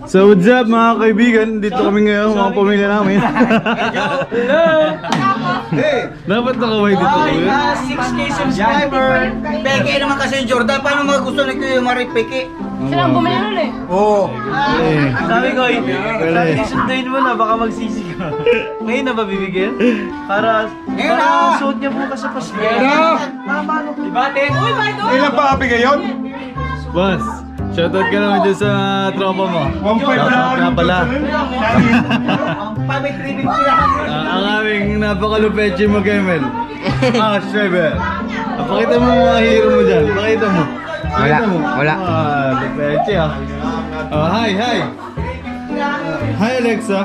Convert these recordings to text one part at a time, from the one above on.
So what's up mga kaibigan? Dito kami ngayon, mga pamilya namin. Dapat nakaway dito ko yun. 6K subscriber. Peke naman kasi yung Jordan. Paano mga gusto na kayo maripeke? Sila ang bumili nun eh. Oo. Sabi ko, sabi ko sunduin mo na, baka magsisi ka. Ngayon na ba bibigyan? Para ang suot niya bukas sa Pasko. Ibatin! Uy, baito! Ilan pa happy ngayon? Boss, shoutout ka naman dyan sa tropa mo. 1.5 Shoutout nga pala. Pabit ribig sila. Ang aming napakalupetche mo, Kemel. Shebe. Pakita mo mga hero mo dyan. Pakita mo. Pakita mo. Wala. Lupetche ah. Hi, hi. Hi, Alexa.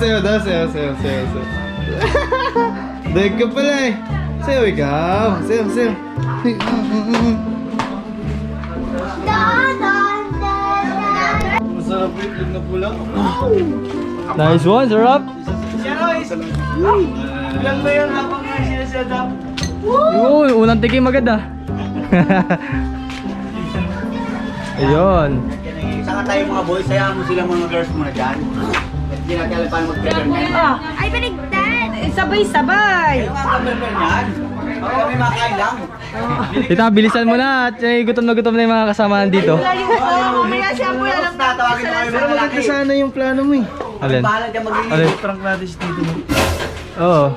Sayo daw, sayo. Dahil ka pala eh. Sayo ikaw. Sayo. Masarap itlog na pulang. Nice one, sarap! Ilang ba yun habang sinasada? Uy, unang tikim agad ah. Ayun. Saka tayo mga boys, sayaan mo sila mga girls muna dyan. Hindi natin alam paano mag-prepare niyan. Ay, baligtad! Sabay-sabay! Kayo nga mag-prepare niyan. Baka kami makain lang. Tita, bilisan mo na at gutom na yung mga kasamahan dito. Mamaya siya po yan. Tapos tatawagin mo yung mga lalaki. Sana yung plano mo eh. Alin? Bahala dyan Alin? mag-iinit. Prank natin si Tito mo. Oo.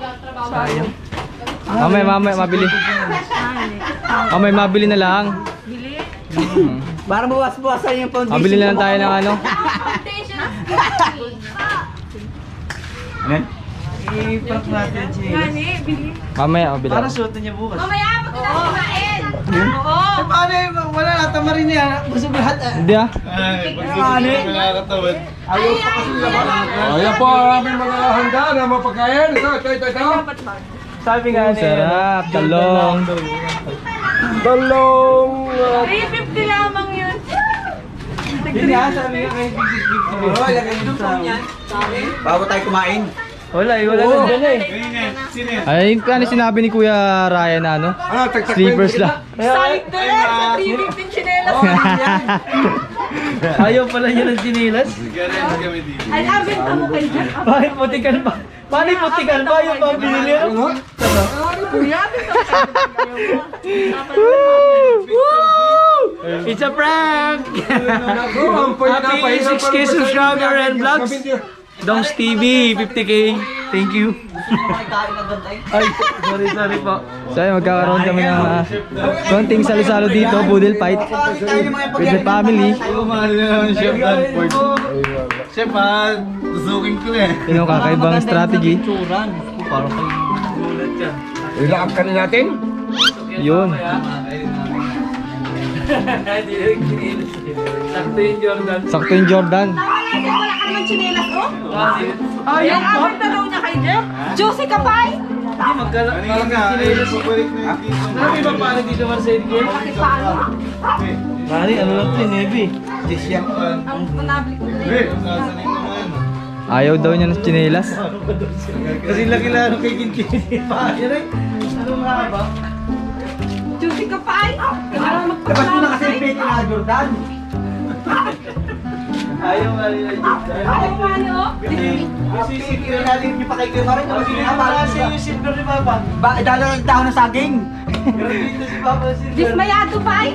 Sayang. Mamaya, mabili. Mabili na lang. Para bawas-bawasan yung foundation. Mabili na lang tayo ng ano. I-prank natin siya. Mamaya, mabili. Para suotin niya bukas. Mamaya, pag kumain! Oo! Paano yung wala natama rin niya? Busog lahat ah. Hindi ah. Ay, pagsusunod ka nakakatawad. Ayaw pa kasi laban. Ayan po ang aming mga handa na mapagkain. Ito. Sabi nga sarap. Talong. 350 lamang yun. Hindi nga, sabi nga kayo. Oo, lagay nyo sa amin. Bago tayo kumain. Wala na dyan eh. Ay, ano sinabi ni Kuya Ryan na ano? Sleepers lang. Salik na lang sa 350 chinelas. Ayaw pala niya ng sinilas. Ay, abenta mo kayo dyan. Bakit putikan pa? Paano yung putikan pa yung pambili niya? Kuya, It's a prank! Happy 6K subscriber and vlogs! Dongs TV, 50K. Thank you. Ay, sorry po. So ayun, magkakaroon kami ng konting salo-salo dito, Boodle Fight. With the family. Mahal na naman Chef Danford. Chef tusukin ko eh. Yun ang kakaibang strategy. Parang kayo gulat ka. Ilaap ka na natin. Yun. Sakto yung Jordan. tama yan, Jeff. Wala ka naman chinelas, oh. Ay, abenta daw niya kay Jeff. Juicy ka pa eh. Hindi, magkalang sinilas. Pabalik na yung dito. Marami bang paano dito, Marcel? Bakit paano? Mari, ano lang ito, Navy? Ang panabli ko. Sasanin ko ngayon. Ayaw daw niya ng chinelas. Kasi laki-laro kay Kinkin. Paano rin? Ano nga ba? Juicy ka pa eh. Labas mo na kasi yung peke na Jordan. Ayaw nga nila Jordan. Ay, paano? Sisikirin natin yung pa kay Kuya Marin. Tapos Kasi yung silver ni Papa. dalalang dahon ng saging. Pero dito si Papa silver. Dismayado pa eh.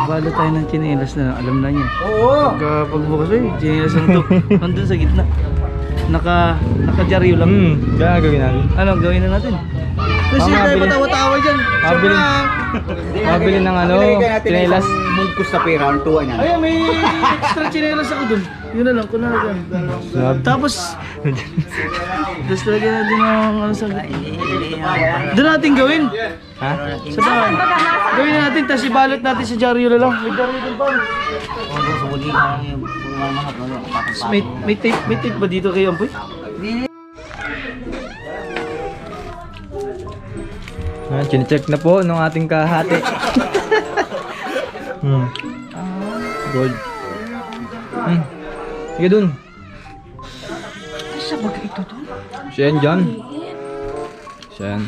Balo tayo ng chinelas na alam na niya. Oo. Pagbukas eh, chinelas na ito. Nandun sa gitna. Naka-jaryo lang. Kaya gawin natin. Ano, gawin na natin. Kasi Mamabili. tayo patawa-tawa dyan. Mabili ng ano, chinelas. Bungkus sa pera, ang tuwa niya. Ayun, may extra chinelas ako dun. Yun na lang, kunan natin. Tapos, lagyan natin ng ano sa doon natin gawin. Ha? Sa bahay. Gawin na natin, tapos ibalot natin sa jaryo na lang. May jaryo din pa. May tape ba dito kayo, Ampoy? Chine-check na po nung ating kahati. Gold. Sige dun. Ay, siya baga ito doon. Siya yan dyan. Siya yan.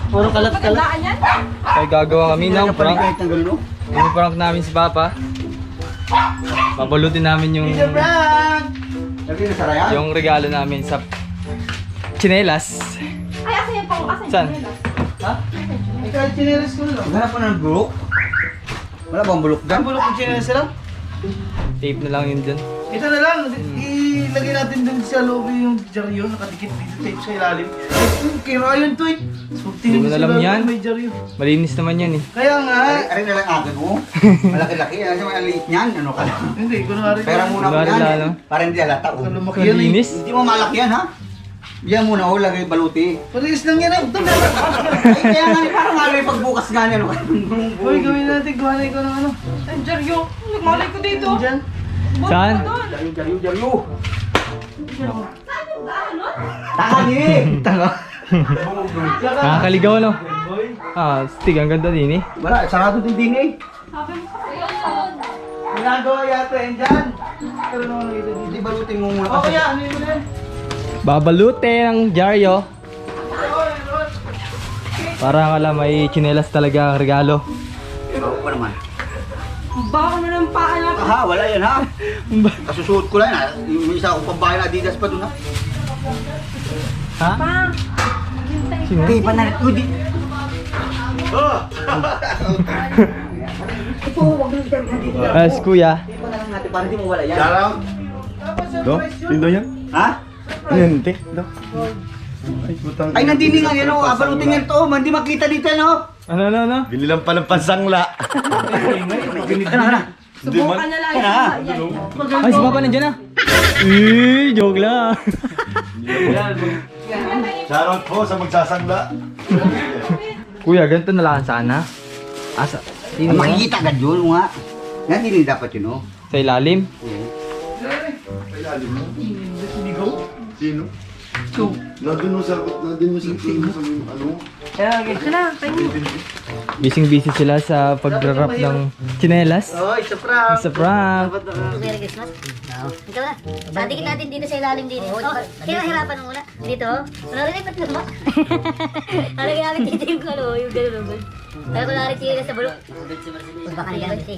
Puro kalat-kalat. Magandaan yan. Kaya gagawa kami ng prank. Kahit ng gano'n, no? Yung prank namin si Papa. Babalutin namin yung Lagi na saraya. yung regalo namin sa tsinelas. Ay, asa yan pang asa Saan? Ikaw, chinelas ko lang. Hanap mo ng bulok? Wala bang bulok dyan? Bulok yung chinelas lang. Tape na lang yun dyan. Ito na lang, ilagay natin dun sa loob yung jaryo, nakadikit dito tape sa ilalim. Kira yun to eh. So, Hindi mo na alam yan. May jaryo. Malinis naman yan eh. Kaya nga, Ari na lang agad mo. Malaki-laki. Ano sa mga liit niyan? Ano ka lang? hindi, kunwari. Pera muna mo Kunwari yan. lalo. Para hindi halata. Oh. Lumaki yan eh. Malinis. Hindi mo malaki yan, ha? Yan muna, oh, lagay baluti. Parehas lang yan eh. Ay, kaya nga, parang nga may pagbukas nga niya. Uy, gawin natin, gawa na ikaw ng ano. Ay, Jaryo. Nagmalay ko dito. Diyan. Saan? Jaryo. Takani! Tanga. Nakakaligaw no? Ah, stig, ang ganda din eh. Wala, sarado din din eh. Ginagawa yata yan dyan. Pero naman nakita dito. Hindi balutin mo muna O kasi. kaya, ano yun mo na yan? Babalutin ang Jaryo. Para kala may tsinelas talaga ang regalo. Pero pa naman. Baka mo ng paa niya. Ha, wala yan ha. Kasusuot ko lang ha. Yung isa akong pambahay na Adidas pa dun ha. Ha? Pang. Sino? Hindi pa na. Uy, di. Ito, huwag nang dito. Si Kuya. Hindi pa na lang natin para hindi mo wala yan. Do? Tindo yan? Ha? Ayan, te. Do. Ay, putang. Ay, nandini nga yan o. Abalutin yan to. Hindi makita dito yan o. Ano? Binilang pa ng pansangla. Ano? Subukan na lang. Yan. Ay, si Papa nandiyan na. Joke lang. Shoutout po sa magsasangla. Kuya, ganito na lang sana. Asa? Sino nga? Makikita agad yun o nga. Nandini dapat yun o. Sa ilalim? Sino? Nandun mo sa ano? Ito na, kayo. Busy sila sa pag-wrap ng tsinelas. Oh, isa prank. Sa prank. Merry Christmas. Ikaw na. Sadikit natin dito sa ilalim din. Oh, hirapan mo muna. Dito. Narinig ba't mo? Nalagyan namin dito yung ano, yung gano'n. Kaya ko narin siya sa bulok. Baka na gano'n siya.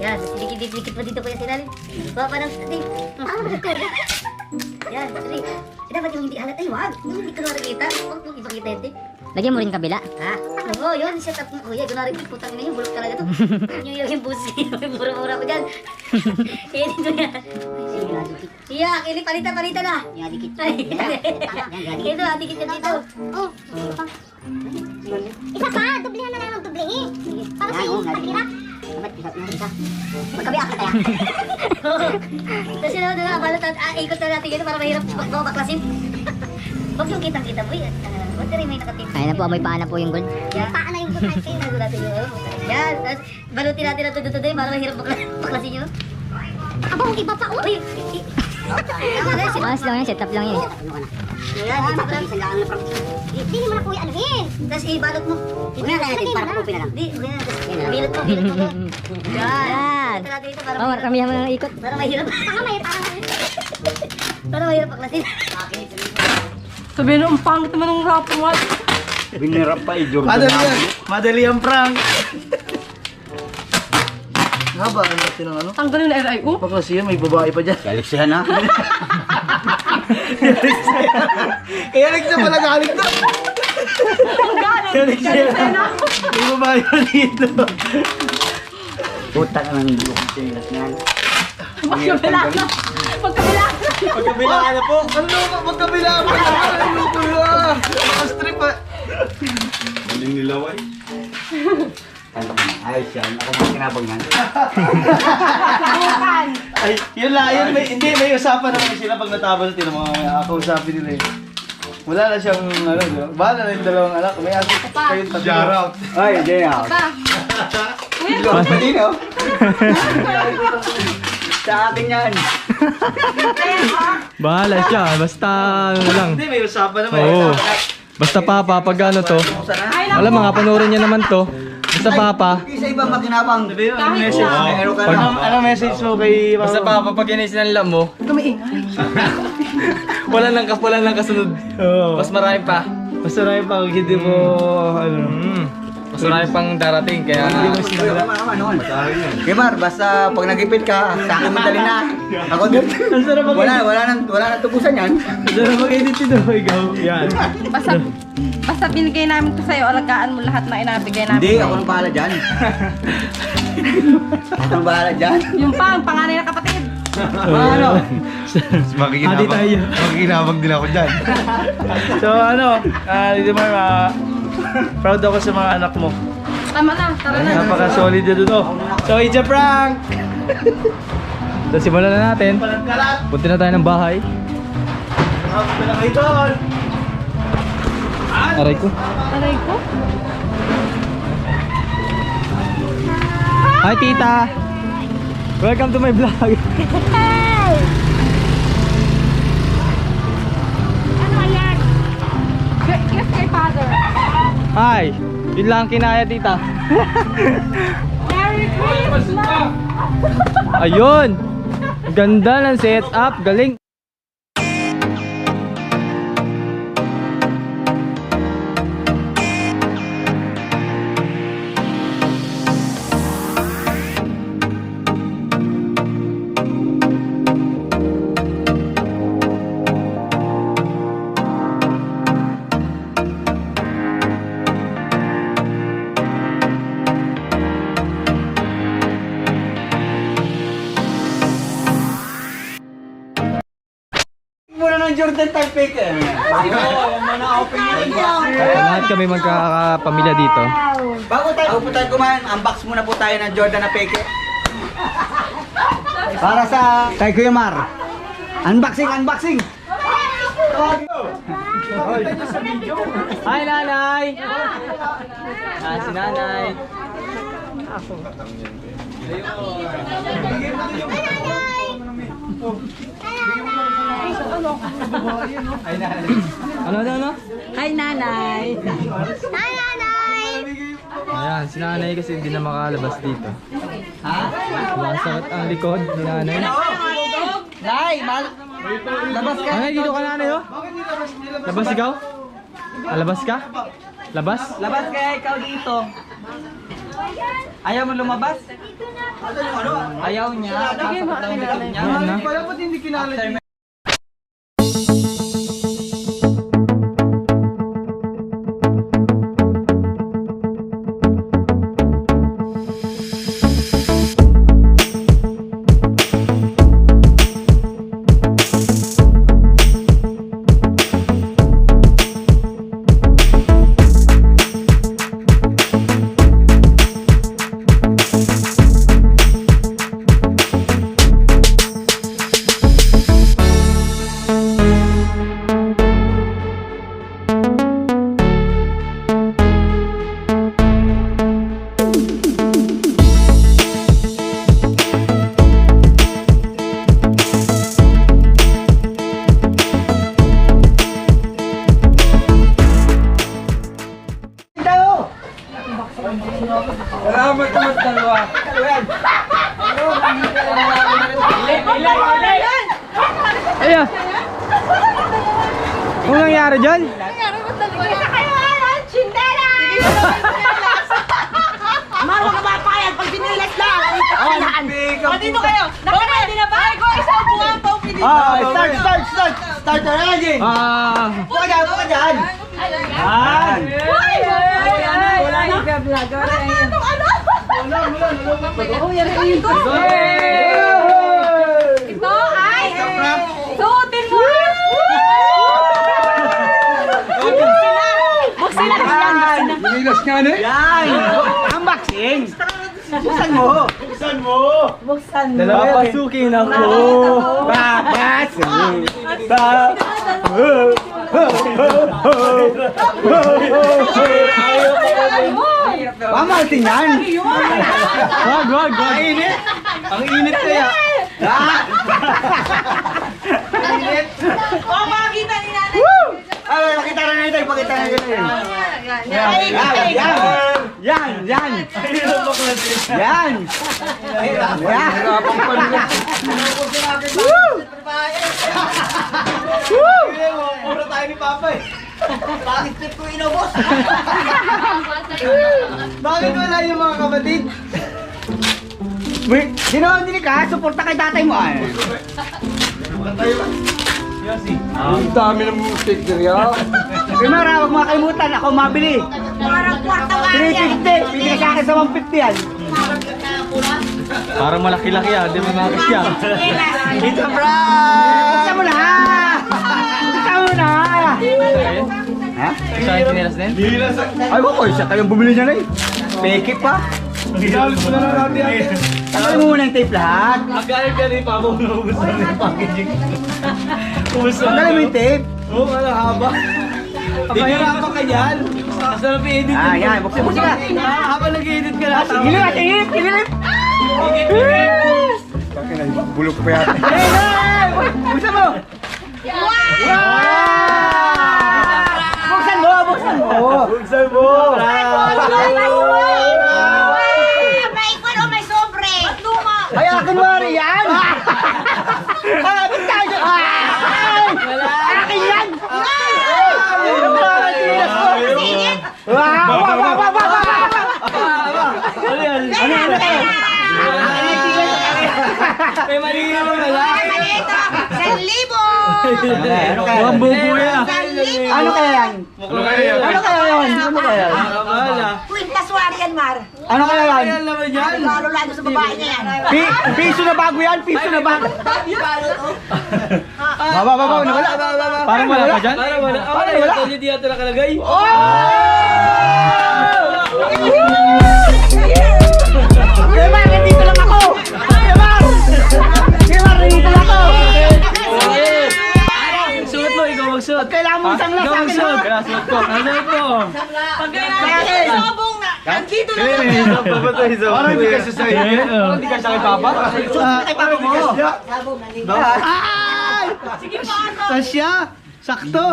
Yan, dikit mo dito kuya sa ilalim. Baka pa ng ating. Yan, sige. Dapat yung hindi halat. Ay, wag. Yung hindi ko nakikita. Huwag mong ipakita yun. Lagyan mo rin kabila. Ha? Oo, yun. Set up mo. Kuya, kunwari, putang ina yung bulok talaga to. yung busi. Yung mura-mura ko dyan. Kaya dito yan. Iya, kili palita na. Yan, dikit. Ito, dikit ka dito. Oh. Isa pa, dublihan na lang ng dublihin. Para sa yung paghirap. Magkabiak na kaya. Tapos yun, balot at ikot na natin yun para mahirap baklasin. Huwag yung kitang-kita po yan. Huwag na rin may nakatip. Ayun na po, may paa na po yung gold. Yan. Paa na yung good night kayo. Nagulat yung ano. Yan. Tapos balutin natin na tudo-tudo para mahirap baklasin yun. Aba, huwag iba pa, uy! Mas lang yan, setup lang yan. Yan, dito pa lang. Hindi mo na po anuhin. Tapos ibalot mo. Huwag na natin, para pupupi na lang. Di, bilot mo. Yan. Ito natin ito para Oh, kami mo ng ikot. Para mahirap. Taka may Para mahirap baklasin. Sabihin mo, ang pangit naman ng rap mo. Binirap pa Jordan. Madali ang prank. Haba, ang laki ng ano? Tanggalin na RIO. Bakla siya, may babae pa dyan. Galiksihan ha. Kaya nagsa pala galing na. Galit na. May babae pa dito. Puta ka ng bulok sa ilas na yan. Magkabila na. Magkabila na. Magkabila ka na po. Ano naman magkabila ka? Ano ko na? Nakastrip pa. Maling nilaway. Ayos yan. Ako mga kinabang yan. Bukan. Ay, yun lang. Yun, hindi, may usapan naman sila pag natapos natin. Mga kausapin nila eh. Wala na siyang, ano, di ba? Bahala na yung dalawang anak. May aso kayong tatlo. Shout out. Ay, hindi na. Pa. Kuya, Pati no? Sa akin yan. Bahala siya. Basta ano lang. Hindi, may usapan naman. Oo. Basta Papa, pag ano to. Alam mga panoorin niya naman to. Basta Papa. Isa ba makinabang? Anong message? Meron ka Anong, na. anong message mo kay Basta pa, pag sinanlam mo, wala nang kasunod. Oo. Mas marami pa. Basta na yung pag hindi mo, ano. Mas marami pang darating, kaya... Kimar, basta pag nagipit ka, sa akin madali na. Ako din. Ang sarap Wala nang tubusan yan. Ang sarap mag-edit ito, ikaw. Yan. Basta binigay namin to sa'yo, alagaan mo lahat na inabigay namin. Hindi, ako nang bahala dyan. Ako nang bahala dyan. Yung ang panganay na kapatid. Ano? Adi tayo. Makikinabang din ako dyan. So ano, Dito Mar, proud ako sa mga anak mo. Tama na, tara na. Napaka-solid na doon. So it's a prank! So simulan na natin. Punta na tayo ng bahay. Aray ko. Aray ko. Hi tita! Welcome to my vlog. Ano yan? Kiss kay father. Hi! Yun lang kinaya tita. Merry Christmas! Ayun! Ganda ng setup, galing. Muna ng Jordan type fake eh. Lahat kami magkakapamilya dito. Bago po tayo kumain, unbox muna po tayo ng Jordan na peke. Para sa kay Kuya Mar. Unboxing! Hi nanay! Si nanay. Ano? Hi, nanay. Hi, nanay! Ayan, si nanay kasi hindi na makalabas dito. Masakit ang likod ni nanay. Labas ka. Nanay, dito ka nanay oh. Labas ikaw? Labas ka? Labas? Labas kaya ikaw dito. Ayaw mo lumabas? Ayaw niya. Kasakit daw yung likod niya. Ayan na. Pala ba't hindi kinala? Salamat naman dalawa. Ayan! Anong nangyari dyan? Isa kayo, Chindela! Marwa ka mapayag pag binilas lang. Dito kayo. Nakaready na ba? Ay, ko, isa buwan pa upin dito. Start na yan. Buka dyan. Yan. Wala na ka vlog. Ito ay suotin mo. Buksin na yan. Binilas nga na eh. Yan. Unboxing. Buksan mo. Buksan mo. Papasukin ako! Babas. Pamaltin yan. Wag! Ang init kaya. Oh, makikita ni nanay. Ay, pakita na natin. Pakita na natin. Yan. Yan! Yan! Ayun, bakla sila. Yan! Yan! Hirapang pa nila. Puro tayo ni Papa eh. Bakit trip ko inubos? Bakit wala yung mga kapatid? Wait, sino ang dinig ka? Suporta kay tatay mo ay. Ang dami ng sticker yan. Primera, huwag makalimutan. Ako mabili. Parang kwarta ka yan. 350. Bibigay sa akin sa 150 yan. Parang malaki-laki yan, di ba mga Christian? Ito, Frank! Buksan mo na! Buksan mo na! Ha? Isa yung chinelas din? Ay, ko siya kayong bumili niya na eh. Peke pa. Ginalot mo na lang natin yan. Tanggalin mo muna yung tape lahat. Ang galing pa ako naubos na rin yung packaging. Ubus na Tanggalin mo yung tape. Oo, wala haba. Pahirapan ka yan. Masarap i-edit. Ah, yan. Buksan mo siya. Habang nag-edit ka na. Gilip at gilip! Gilip! Bulok pa yata. Buksan mo! Buksan mo! Buksan mo! Buksan mo. May ikon o may sobre. Ba't luma? Ay, akin mo rin yan! Akin tayo! Akin yan! Singit. Ano yan? Ano kayo? May mali naman wala. Ay, maliit ah. 1,000. Ano kayo? Ang bubuya. 1,000. Ano kaya yan? Ano kaya yan? Ano kaya yan? Ano kaya yan? Wala. Kwintas yan, Mar. Ano kaya yan? Ayan naman yan. Lalo lalo sa babae niya yan. Piso na bago yan! Piso na bago! Baba! Nawala! Parang wala pa dyan? Parang wala. Parang Wala. wala. Hindi ata nakalagay. Kuya Mar, nandito lang ako! Kuya Mar! Kuya Mar, nandito lang ako! Suot mo, ikaw magsuot. Kailangan mo isang lang sa akin, ha? Kaya suot ko. Ano ito? Pag ganyan, sobong na. Nandito na lang. Parang hindi kasi sa iyo. Hindi ka sa kay Papa? Kay Papa mo! Ay! Sige pa, ano? Tasya! Sakto!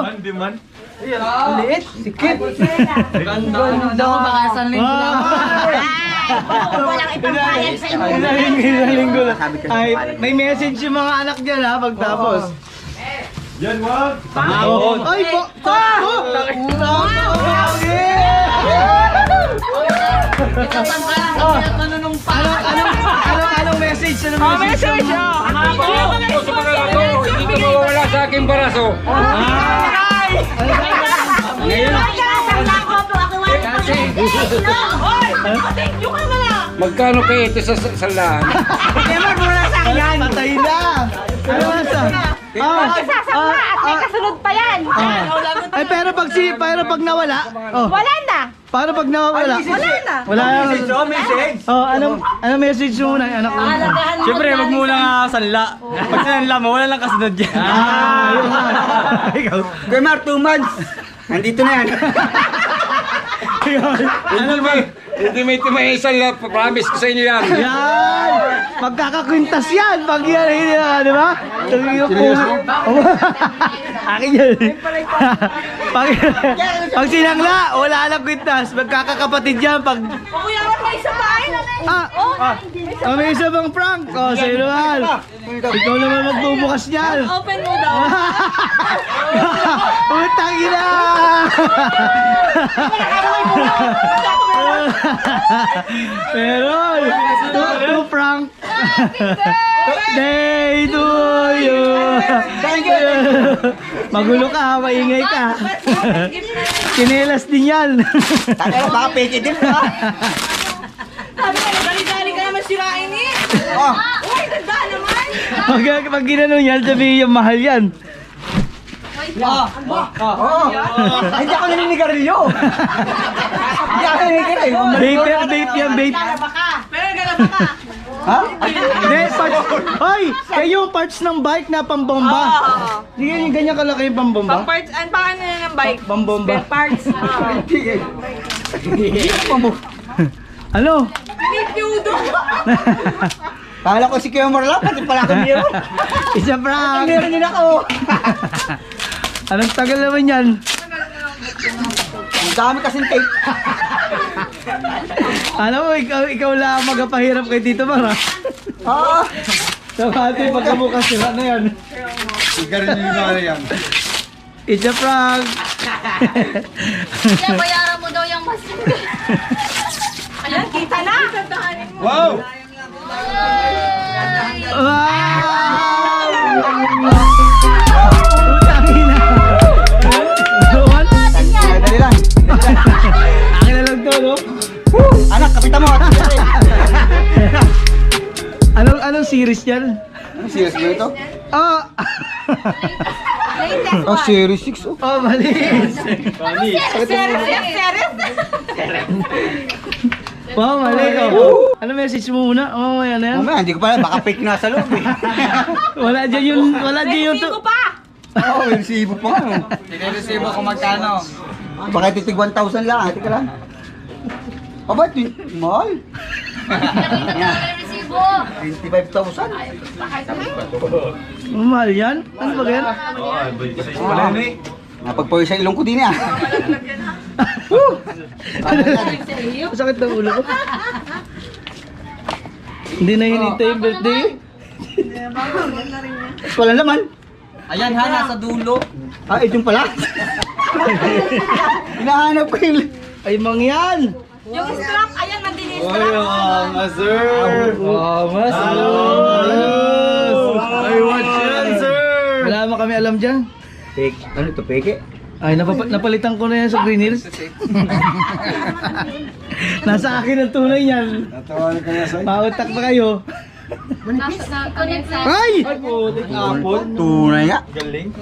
Liit! Sikit! Ganda ko makasan Wow! Walang ibang bayad sa inyo. Ilang linggo lang. Ay, may message yung mga anak dyan ha, pagtapos. Yan, wag! Ay, po! Anong message? Anong message? Ako sa mga lato, hindi ka mawawala sa aking baraso. Thank you ka na lang. Magkano kayo ito sa sandahan? Patay na! Ano nasa? Sasama at may kasunod pa yan. Ay, pero pag nawala, oh, Wala na. paano pag nawala? Wala na. Wala na. Message! Oh, anong message mo muna, anak mo? Siyempre, wag mo lang sanla. Pag sanla mo, wala lang kasunod yan. Ikaw. Kuya Mar, 2 months! Nandito na yan! Hindi may isang lang, promise ko sa inyo yan. Yan! Magkakakwintas yan! Pag yan, di ba? Akin yan. Pag sinangla, wala lang kwintas. Magkakakapatid yan pag... Kuya, may isa pa ay. May isa bang prank? Oh, sa'yo naman. Ikaw naman magbubukas niyan. Open mo daw. Utang ina! Meron! To prank! Day to you! Magulo ka, maingay ka. Kinelas din yan. Tatay, baka peke din, ha? Dali-dali ka naman sirain eh. Uy, ganda naman. Pag ginano yan, sabihin yung mahal yan. Oo! Hindi ako naninigarilyo! Hindi ako naninigarilyo! Vape yan, vape yan, vape. Pero galaba ka. Ha? Hindi, parts. Hoy! Kayo parts ng bike na pambomba. Hindi yung ganyan kalaki yung pambomba. Parts, ang pangalan na ng bike. Pambomba. Parts. Ano? Pinipiudo. Kala ko si Kuya Marla, pati pala ako meron. Isa prank. Meron din ako. Anong tagal naman yan? Ang dami kasing tape. Alam mo, ikaw lang magpahirap kay Tito Mar, ha? Oo. Sa pati, pagkabukas sila na yan. Igarin nyo na yan. It's a prank! Kaya bayaran mo daw yung mas. Ayan, kita na. Wow! Wow! Utang ina! What? Dali lang. Akin na lang to, no? Anak, kapitan mo. Anong series yan? Ano, serious ba ito? Ah! Latest Oh, one. series 6. Oh. Oh, mali! Serious. Wow, mali! Oh. Ano message mo muna? Oh, yan na yan. Mamaya, hindi ko pala. Baka fake nasa loob eh. Wala dyan yung... Wala dyan yung... Resibo pa. Oo, may resibo pa nga. Resibo kung magkano. Baka titig 1,000 lang. Ate ka lang. Aba, mahal. Yan. Resibo. 25,000. Mahal yan? Ano ba yan? Napagpawis sa ilong ko din ah. Masakit ng ulo ko. Hindi na hinintay yung birthday. Wala naman. Ayan ha, nasa dulo. Ah, ito yung pala. Hinahanap ko yung... Ay, mangyan! Yung strap, ayan, nandun yung strap. Master! Oh, mas! Ay, watch yan, sir! Wala naman kami alam dyan. Fake. Ano ito, peke? Ay, napalitan ko na yan sa Green Hills. Nasa akin ang tunay niyan. Natawanan ka na sa Pautak pa kayo. Connect sa... Ay! Tunay nga. Galing.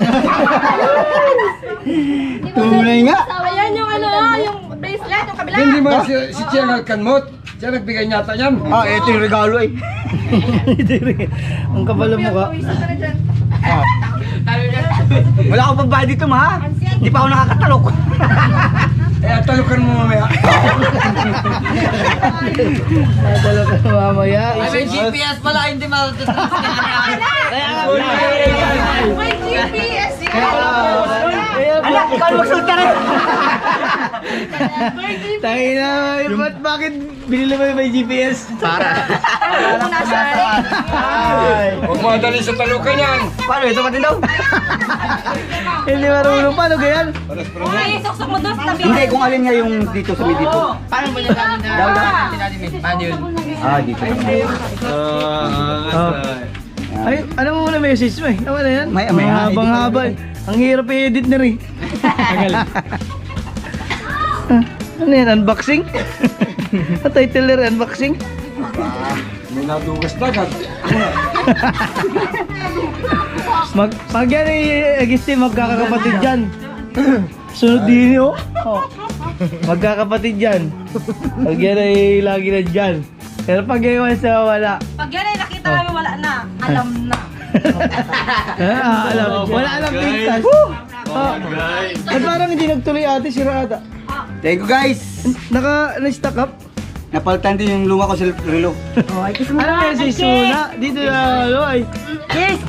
Tunay nga. Ayan yung ano, yung bracelet, yung kabila. Hindi ba si Chia nagkanmot? Siya nagbigay nyata yan. Ah, ito yung regalo eh. Ang kapal ng mukha. Wala akong pambayad dito, ma. Hindi pa ako nakakatalok. Eh, talukan mo mamaya. Nadala ka mamaya. May GPS pala, hindi May GPS yan. Anak, ikaw magsulta rin. Tayo na, bakit binili mo yung may GPS? Huwag mo adali sa talukan yan. Paano, ito pati daw? Hindi marunong. Paano ganyan? Ay, suksok mo doon sa tabi. Hindi, kung alin nga yung dito sa may dito. Paano ba niya namin na? Paano yun? Ah, dito. Ay, ano mo muna message mo eh? Ano na yan? May Habang haba eh. Ang hirap i-edit na rin. Tagal. Ano yan? Unboxing? Ang title na rin, unboxing? May nadugas dagat. Pag yan Agustin, magkakapatid dyan. Sunod din oh. Magkakapatid dyan. Pag yan ay lagi na dyan. Pero pag iwan sa wala. Pag yan ay nakita namin wala na, alam na. Alam, wala alam pintas. At parang hindi nagtuloy ate, sira ata. Thank you, guys. Na-stack up? Napalitan din yung luma ko sa relo. Ano message muna? Dito na, ano ay.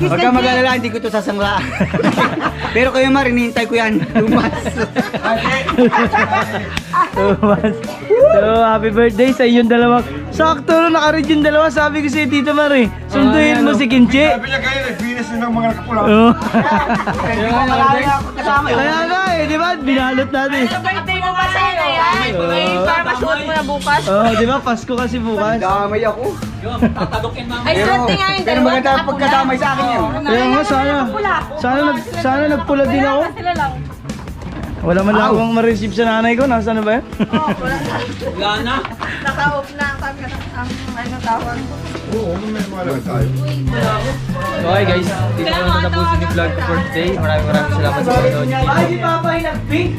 Huwag ka mag-alala, hindi ko ito sasangla. Pero kayo Mar, hinihintay ko yan. Lumas. So, happy birthday sa inyong dalawa. Sakto na naka-read yung dalawa. Sabi ko si Tito Mar eh. Sunduin mo si Kinchi. Sabi niya kayo, nagpinis yun ng mga nakapula. Oo. Kasama yun. Kaya nga eh, di ba? Binalot natin. Sa birthday mo ba sa'yo na yan? Para masuot mo na bukas. Oo, di ba? Pasko kasi bukas. Damay ako. Ay, swerte nga yung Pero dalawa. maganda pagkadamay sa akin yan. Kaya nga, sana nagpula din ako. Sila lang. Wala man lang akong ma-receive sa nanay ko. Nasaan na ba yan? Wala na. Naka-off na ang ano tawag. Okay guys, dito ko na tapusin yung vlog ko for today. Maraming salamat sa panonood. Ay, di Papa nag-pink.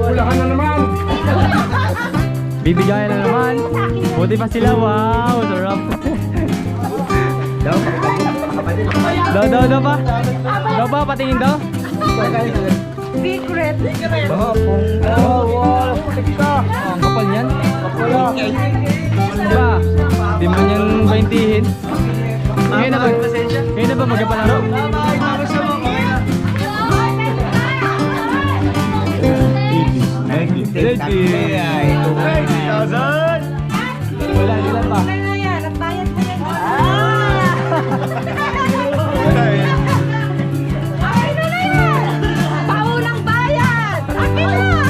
Wala ka na naman. Bibigayan na naman. Buti pa sila. Wow, sarap. Daw pa. Daw pa, patingin daw. Secret. Wow, ang kapal niyan. Kapal. Diba? Di mo niya 20hin. Ngayon na ba magpapalaro? Wala, ilan pa? Ano na yan? Ang bayad mo yan. Ay, ano na yan? Paulang bayad! Akin na!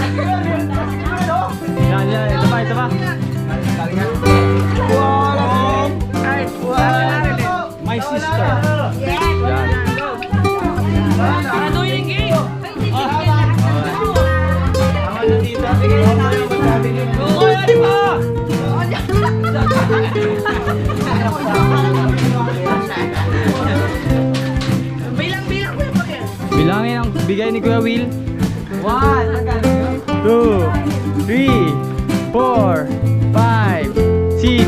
Yan, ito pa. My sister. Bilang-bilang mo pa yan. Bilangin ang bigay ni Kuya Will. 1, 2, 3, 4, 5, 6.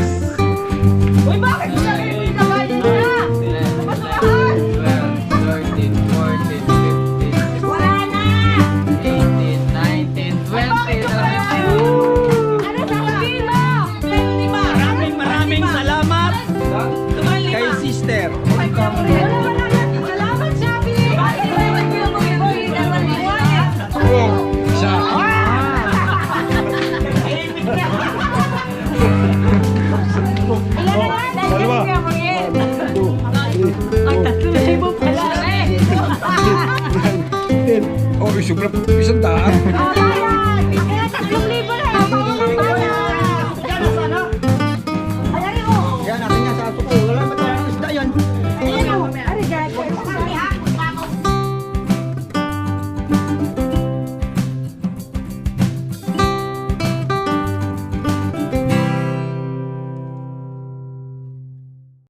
Uy, bakit mo sabi mo yung kabayan na? Basurahan! 12, 13, 14, 15, Wala na! 18, 19, 20. Ano sasabihin mo? Lima! Maraming salamat Tumal lima! kay sister. Salamat, Shabi! Bakit mo yung boy? Dapat iwanan! Dalawa! Ang 3,000 pala eh! Oh, isubra po 100. Kaya 3,000 na! Paulang bayad! Yan, akin yan sa aso ko.